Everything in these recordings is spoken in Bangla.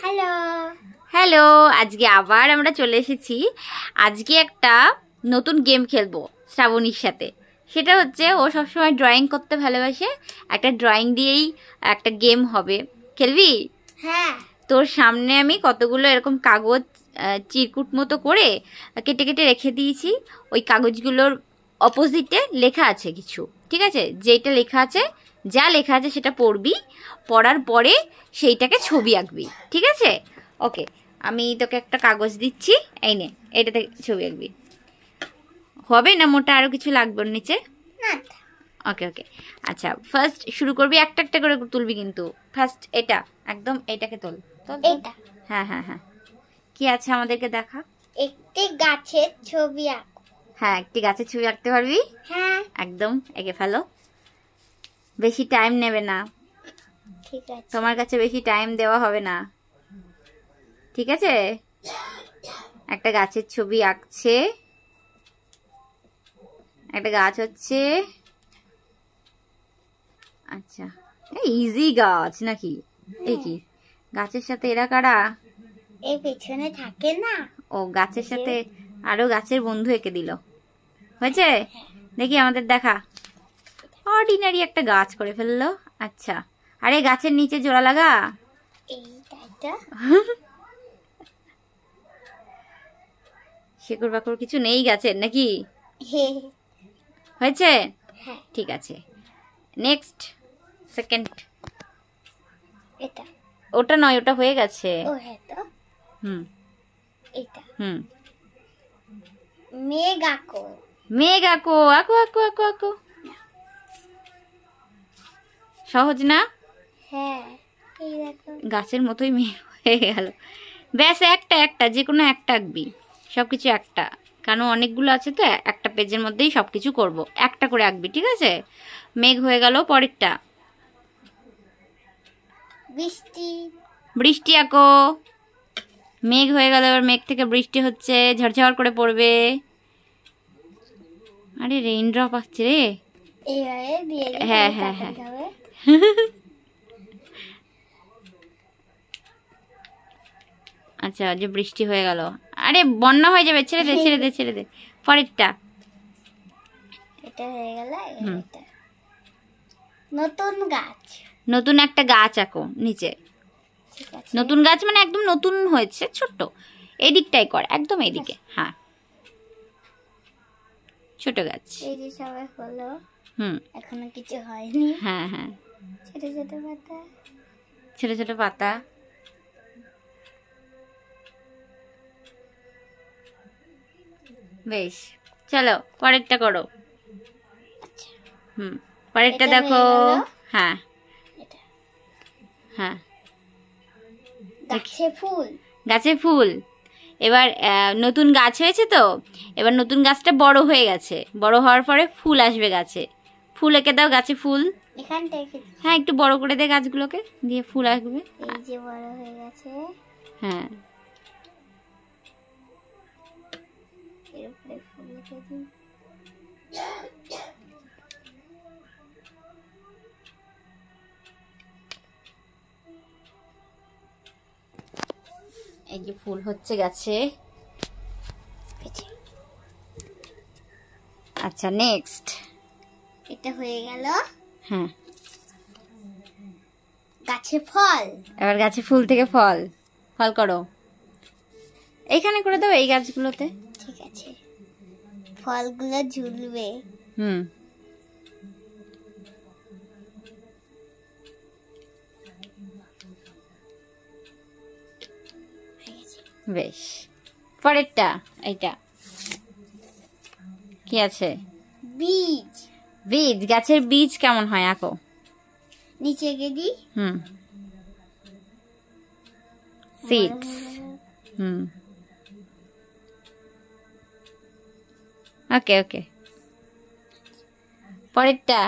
হ্যালো হ্যালো, আজকে আবার আমরা চলে এসেছি। আজকে একটা নতুন গেম খেলবো শ্রাবণীর সাথে। সেটা হচ্ছে, ও সবসময় ড্রয়িং করতে ভালোবাসে। একটা ড্রয়িং দিয়েই একটা গেম হবে। খেলবি? হ্যাঁ। তোর সামনে আমি কতগুলো এরকম কাগজ চিরকুট মতো করে কেটে কেটে রেখে দিয়েছি। ওই কাগজগুলোর অপোজিটে লেখা আছে কিছু, ঠিক আছে? যেটা লেখা আছে, যা লেখা আছে সেটা পড়বি। পড়ার পরে সেইটাকে ছবি আঁকবি, ঠিক আছে? ওকে, আমি তোকে একটা কাগজ দিচ্ছি, এই নে, এটাতে ছবি আঁকবি। হবে না মোটা আরও কিছু লাগবে ওর নিচে? না। ওকে ওকে, আচ্ছা ফার্স্ট শুরু করবি, একটা একটা করে তুলবি কিন্তু। ফার্স্ট এটা, একদম এটাকে তোল। এটা? হ্যাঁ হ্যাঁ হ্যাঁ, কি আছে আমাদেরকে দেখা। একটি গাছের ছবি আঁক। হ্যাঁ, একটি গাছের ছবি আঁকতে পারবি? হ্যাঁ, একদম এঁকে ফেলো। বেশি টাইম নেবে না, ঠিক আছে। তোমার কাছে বেশি টাইম দেওয়া হবে না, ঠিক আছে? একটা গাছের ছবি আঁকছে, একটা গাছ হচ্ছে। আচ্ছা, ইজি গাছ নাকি? এই কি গাছের সাথে এরা কারা? এই পেছনে থাকে না? ও, গাছের সাথে আরো গাছের বন্ধু এঁকে দিল। হয়েছে? দেখি আমাদের দেখা। অর্ডিনারি একটা গাছ করে ফেললো। আচ্ছা, আরে গাছের নিচে জোড়া লাগা। এইটা শেকড় বাকড় কিছু নেই গাছের নাকি? হয়েছে? হ্যাঁ, ঠিক আছে। Next, second. এটা? ওটা নয়, ওটা হয়ে গেছে। ও হ্যাঁ তো। হুম, এটা? মেঘ আঁকো। মেঘ আঁকো, আঁকো আঁকো আঁকো আঁকো। সহজ না? হ্যাঁ, এই দেখো গাছের মতোই মেঘ হয়ে গেল। ব্যাস, একটা একটা যে কোনো একটা আঁকবি, সবকিছু একটা, কারণ অনেকগুলো আছে তো, একটা পেজের মধ্যেই সবকিছু করব। একটা করে আঁকবি, ঠিক আছে? মেঘ হয়ে গেল, পরেরটা। বৃষ্টি। বৃষ্টি আঁকো। মেঘ হয়ে গেল, এবার মেঘ থেকে বৃষ্টি হচ্ছে, ঝরঝর করে পড়বে। আরে রেইন ড্রপ আসছে রে। এইভাবে দিয়ে হ্যাঁ হ্যাঁ হ্যাঁ, আচ্ছা, যে বৃষ্টি হয়ে গেল। আরে বন্যা হয়ে যাবে, ছেড়ে দে ছেড়ে দে ছেড়ে দে। পরেরটা। এটা হয়ে গেল। এটা নতুন গাছ। নতুন একটা গাছ আঁকো নিচে। ঠিক আছে। নতুন গাছ মানে একদম নতুন হয়েছে, ছোট্ট। এই দিকটাই কর, একদম এইদিকে। হ্যাঁ, ছোট গাছ। এই যে সবাই হলো। এখনো কিছু হয়নি। হ্যাঁ হ্যাঁ, ছোট ছোট পাতা। ছোট ছোট পাতা। বেশ, চলো পরেরটা করো। পরেরটা এটা দেখো। হয়ে গেল। হ্যাঁ এটা হ্যাঁ, গাছে ফুল। গাছে ফুল। এবার নতুন গাছ হয়েছে তো, এবার নতুন গাছটা বড় হয়ে গেছে, বড় হওয়ার পরে ফুল আসবে গাছে। ফুল এঁকে দাও গাছে ফুল। এখানটা এঁকে। হ্যাঁ, একটু বড় করে দে গাছগুলোকে, দিয়ে ফুল আসবে। এই যে বড় হয়ে গেছে। হ্যাঁ, এর উপরে ফুল এঁকে দিই। এই যে ফুল হচ্ছে গাছে। আচ্ছা, নেক্সট। এটা হয়ে গেল। হ্যাঁ, গাছে ফল। এবার গাছে ফুল থেকে ফল। ফল করো, এইখানে করে দাও, এই গাছগুলোতে। ঠিক আছে, ফলগুলো ঝুলবে। বেশ, পরেরটা। এইটা কি আছে? বীজ। বীজ, গাছের বীজ কেমন হয় আঁকো। নিচে এঁকে দিই। সিডস। ওকে ওকে, পরেরটা।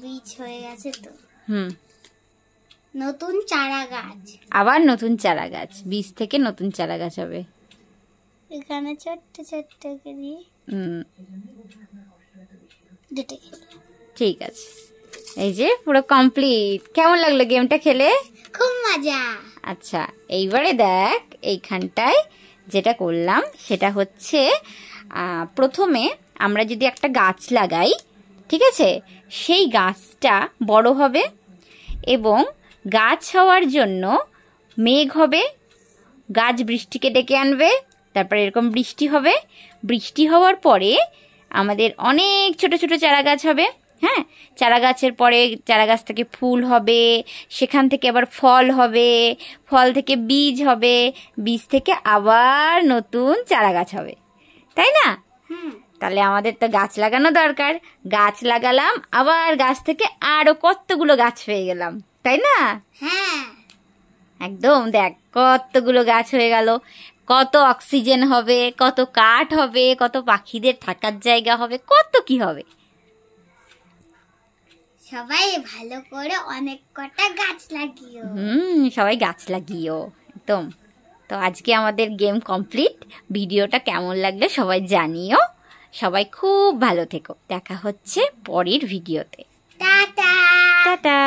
বীজ হয়ে গেছে তো। নতুন চারা গাছ। আবার নতুন চারা গাছ, বীজ থেকে নতুন চারা গাছ হবে। এখানে ছোট্ট ছোট্ট করে দুটো। ঠিক আছে, এই যে পুরো কমপ্লিট। কেমন লাগলো গেমটা খেলে? খুব মজা। আচ্ছা, এইবারে দেখ এইখানটায় যেটা করলাম সেটা হচ্ছে প্রথমে আমরা যদি একটা গাছ লাগাই, ঠিক আছে, সেই গাছটা বড় হবে এবং গাছ হওয়ার জন্য মেঘ হবে, গাছ বৃষ্টিকে ডেকে আনবে, তারপরে এরকম বৃষ্টি হবে, বৃষ্টি হওয়ার পরে আমাদের অনেক ছোট ছোট চারা গাছ হবে। হ্যাঁ, চারা গাছের পরে চারা গাছ থেকে ফুল হবে, সেখান থেকে আবার ফল হবে, ফল থেকে বীজ হবে, বীজ থেকে আবার নতুন চারা গাছ হবে, তাই না? তাহলে আমাদের তো গাছ লাগানো দরকার। গাছ লাগালাম, আবার গাছ থেকে আরো কতগুলো গাছ পেয়ে গেলাম, তাই না? হ্যাঁ, একদম। দেখ কতগুলো গাছ হয়ে গেল, কত অক্সিজেন হবে, কত কাঠ হবে, কত পাখিদের থাকার জায়গা হবে, কত কি হবে। সবাই ভালো করে অনেক কটা গাছ লাগিও। সবাই গাছ লাগিও, একদম। তো আজকে আমাদের গেম কমপ্লিট। ভিডিওটা কেমন লাগলো সবাই জানিও। সবাই খুব ভালো থেকো। দেখা হচ্ছে পরের ভিডিওতে। টাটা। টাটা।